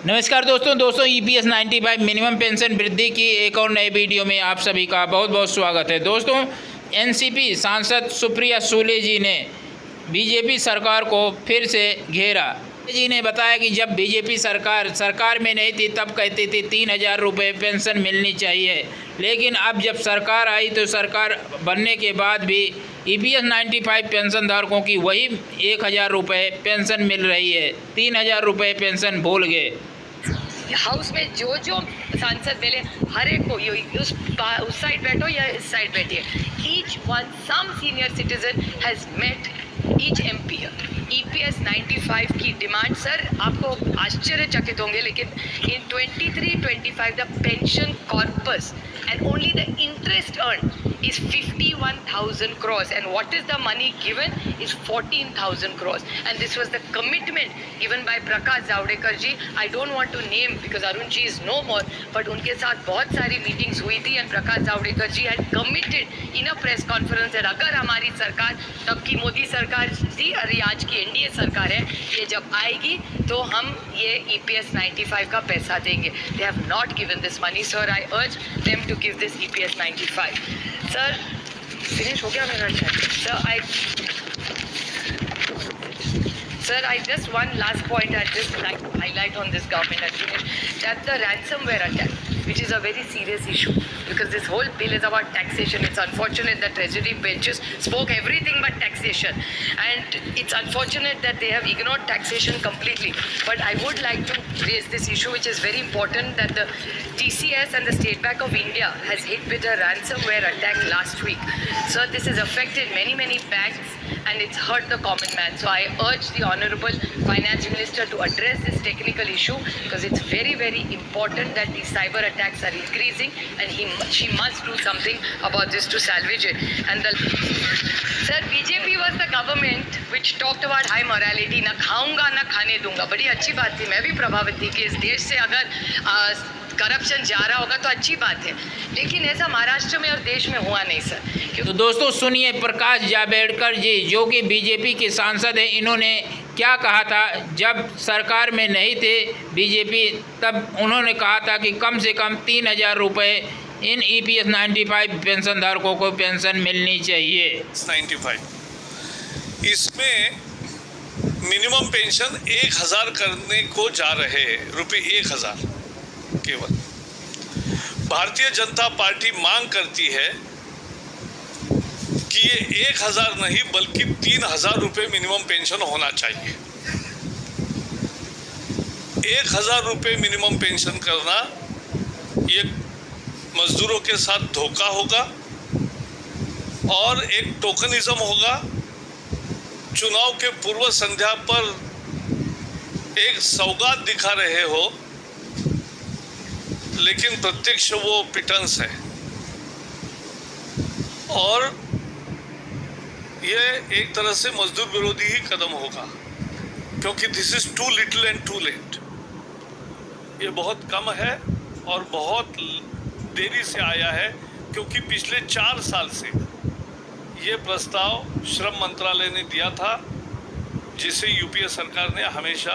नमस्कार दोस्तों EPS 95 minimum pension वृद्धि की एक और नए वीडियो में आप सभी का बहुत बहुत स्वागत है। दोस्तों, एनसीपी सांसद सुप्रिया सूले जी ने बीजेपी सरकार को फिर से घेरा। जी ने बताया कि जब बीजेपी सरकार में नहीं थी तब कहती थी 3,000 रुपये पेंशन मिलनी चाहिए, लेकिन अब जब सरकार आई तो सरकार बनने के बाद भी ईपीएस 95 पेंशन धारकों की वही 1,000 रुपये पेंशन मिल रही है। 3,000 रुपये पेंशन भूल गए। हाउस में जो सांसद मिले हर एक को उस साइड बैठो या इस साइड बैठिए, each one some senior citizen has met each MP. EPS 95 की डिमांड, सर आपको आश्चर्यचकित होंगे, लेकिन in 23-25 the pension corpus and only the interest earned is 51,000 crores, and what is the money given is 14,000 crores, and this was the commitment given by Prakash Javadekar ji. I don't want to name because Arun ji is no more, but उनके साथ बहुत सारी meetings हुई थी and Prakash Javadekar ji had committed in a press conference that अगर हमारी सरकार, तब की मोदी सरकार थी और ये आज की एनडीए सरकार है, ये जब आएगी तो हम ये EPS 95 का पैसा देंगे. They have not given this money, sir. I urge them to give this EPS 95. Sir, finish हो गया मेरा chat. Sir, I just one last point I'd just like to highlight on this government actually, that the ransomware attack, which is a very serious issue, because this whole bill is about taxation. It's unfortunate that Treasury benches spoke everything but taxation, and it's unfortunate that they have ignored taxation completely. But I would like to raise this issue, which is very important, that the TCS and the State Bank of India has hit with a ransomware attack last week. So this has affected many banks and it's hurt the common man. So I urge the Honorable Finance Minister to address this technical issue, because it's very important that these cyber attacks are increasing, and she must do something about this to salvage it. And Sir, BJP was the government which talked about high morality, ना खाऊंगा ना खाने दूंगा. बड़ी अच्छी बात थी, मैं भी प्रभावित थी कि इस देश से अगर करप्शन जा रहा होगा तो अच्छी बात है, लेकिन ऐसा महाराष्ट्र में और देश में हुआ नहीं सर. तो दोस्तों सुनिए, प्रकाश जावड़ेकर जी जो कि बीजेपी के सांसद हैं, इन्होंने क्या कहा था जब सरकार में नहीं थे बीजेपी, तब उन्होंने कहा था कि कम से कम 3,000 रुपये इन ईपीएस 95 पेंशन धारकों को पेंशन मिलनी चाहिए. 95 इसमें मिनिमम पेंशन 1,000 करने को जा रहे हैं, ₹1,000 केवल. भारतीय जनता पार्टी मांग करती है कि ये 1,000 नहीं बल्कि 3,000 रुपये मिनिमम पेंशन होना चाहिए. 1,000 रुपये मिनिमम पेंशन करना ये मजदूरों के साथ धोखा होगा और एक टोकनिज्म होगा. चुनाव के पूर्व संध्या पर एक सौगात दिखा रहे हो, लेकिन प्रत्यक्ष वो पिटन्स है. और ये एक तरह से मजदूर विरोधी ही कदम होगा, क्योंकि this is too little and too late. ये बहुत कम है और बहुत देरी से आया है, क्योंकि पिछले 4 साल से ये प्रस्ताव श्रम मंत्रालय ने दिया था, जिसे यूपीए सरकार ने हमेशा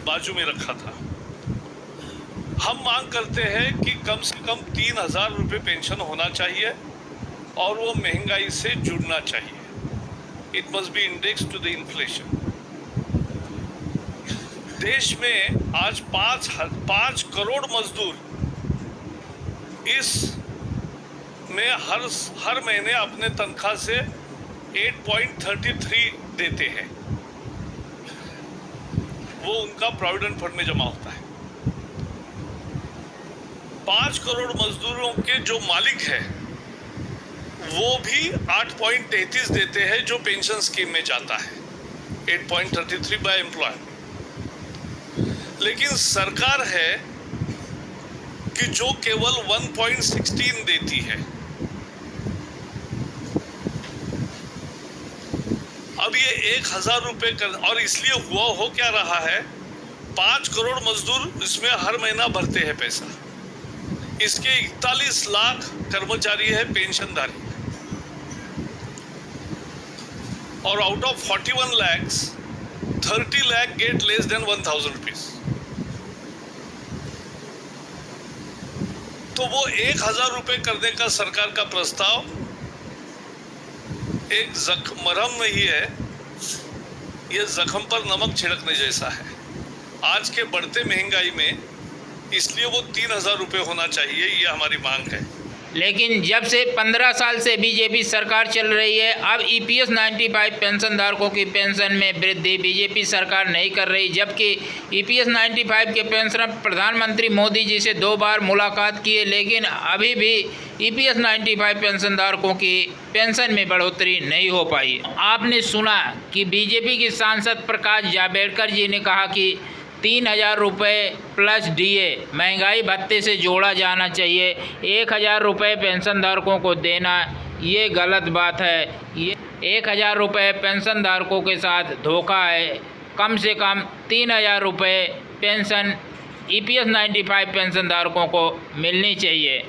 बाजू में रखा था. हम मांग करते हैं कि कम से कम 3,000 रुपये पेंशन होना चाहिए और वो महंगाई से जुड़ना चाहिए. It must be index to the inflation. देश में आज 5 करोड़ मजदूर इस में हर महीने अपने तनख्वाह से 8.33 देते हैं. वो उनका प्रोविडेंट फंड में जमा होता है. 5 करोड़ मजदूरों के जो मालिक है वो भी 8.33 देते हैं, जो पेंशन स्कीम में जाता है. 8.33 बाय एम्प्लॉयर. लेकिन सरकार है कि जो केवल 1.16 देती है. अब ये 1,000 रुपये कर, और इसलिए हुआ हो क्या रहा है, 5 करोड़ मजदूर इसमें हर महीना भरते हैं पैसा. इसके 41 लाख कर्मचारी है पेंशनधारी, और out of 41 lakhs 30 lakh get less than 1,000 rupees. तो वो 1,000 रुपए करने का सरकार का प्रस्ताव एक मरहम नहीं है, ये जख्म पर नमक छिड़कने जैसा है आज के बढ़ते महंगाई में। इसलिए वो 3,000 रुपए होना चाहिए, ये हमारी मांग है। लेकिन जब से 15 साल से बीजेपी सरकार चल रही है, अब EPS 95 पेंशनधारकों की पेंशन में वृद्धि बीजेपी सरकार नहीं कर रही, जबकि EPS 95 के पेंशनर प्रधानमंत्री मोदी जी से 2 बार मुलाकात किए, लेकिन अभी भी EPS 95 पेंशनधारकों की पेंशन में बढ़ोतरी नहीं हो पाई। आपने सुना कि बीजेपी के सांसद प्रकाश जावड़ेकर जी ने कहा कि 3,000 रुपये प्लस DA महंगाई भत्ते से जोड़ा जाना चाहिए। 1,000 रुपये पेंशनधारकों को देना ये गलत बात है। ये 1,000 रुपये पेंशनधारकों के साथ धोखा है। कम से कम 3,000 रुपये पेंशन EPS 95 पेंशनधारकों को मिलनी चाहिए।